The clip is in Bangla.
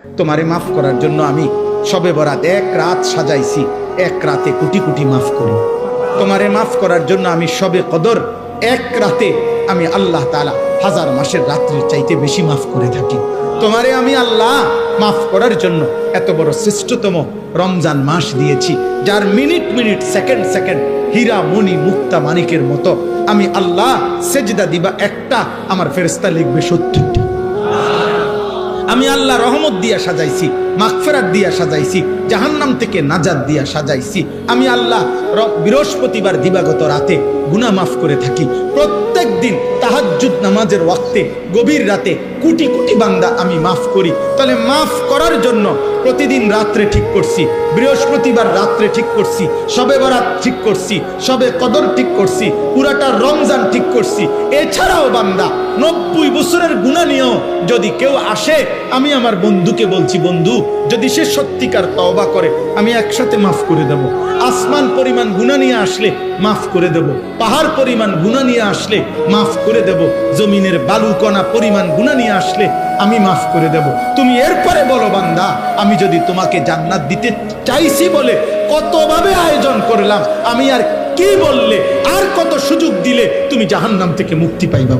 তোমারে মাফ করার জন্য আমি শবে বরাত এক রাত সাজাইছি, এক রাতে কোটি কোটি মাফ করি। তোমারে মাফ করার জন্য আমি শবে কদর এক রাতে আমি আল্লাহ তাআলা হাজার মাসের রাত্রির চাইতে বেশি মাফ করে থাকি। তোমারে আমি আল্লাহ মাফ করার জন্য এত বড় শ্রেষ্ঠতম রমজান মাস দিয়েছি, যার মিনিট মিনিট সেকেন্ড সেকেন্ড হীরা মণি মুক্তা মানিকের মতো আমি আল্লাহ সেজদা দিবা একটা, আমার ফেরেশতা লিখবে 70টা। আমি আল্লাহ রহমত দিয়া সাজাইছি, মাগফিরাত দিয়া সাজাইছি, জাহান্নাম থেকে নাজাত দিয়া সাজাইছি। আমি আল্লাহ বৃহস্পতিবার দিবাগত রাতে গুনাহ মাফ করে থাকি। প্রত্যেক দিন তাহাজ্জুদ নামাজের ওয়াক্তে গভীর রাতে কোটি কোটি বান্দা আমি মাফ করি। তাহলে মাফ করার জন্য প্রতিদিন রাত্রে ঠিক করছি, বৃহস্পতিবার রাত্রে ঠিক করছি, শবে বরাত ঠিক করছি, শবে কদর ঠিক করছি, পুরাটা রমজান ঠিক করছি। এছাড়াও বান্দা 90 বছরের গুনাহ নিয়েও যদি কেউ আসে, আমি আমার বন্ধুকে বলছি, বন্ধু যদি সে সত্যিকার তওবা করে আমি একসাথে মাফ করে দেব। আসমান পরিমাণ গুনাহ নিয়ে আসলে মাফ করে দেব, পাহাড় পরিমাণ গুনাহ নিয়ে আসলে মাফ করে দেব, জমিনের বালুকণা পরিমাণ গুনাহ নিয়ে আসলে আমি মাফ করে দেব। তুমি এরপরে বলো, বান্দা আমি যদি তোমাকে জান্নাত দিতে চাইছি বলে কতভাবে আয়োজন করলাম, আমি আর কি বললে, আর কত সুযোগ দিলে তুমি জাহান্নাম থেকে মুক্তি পাইবা।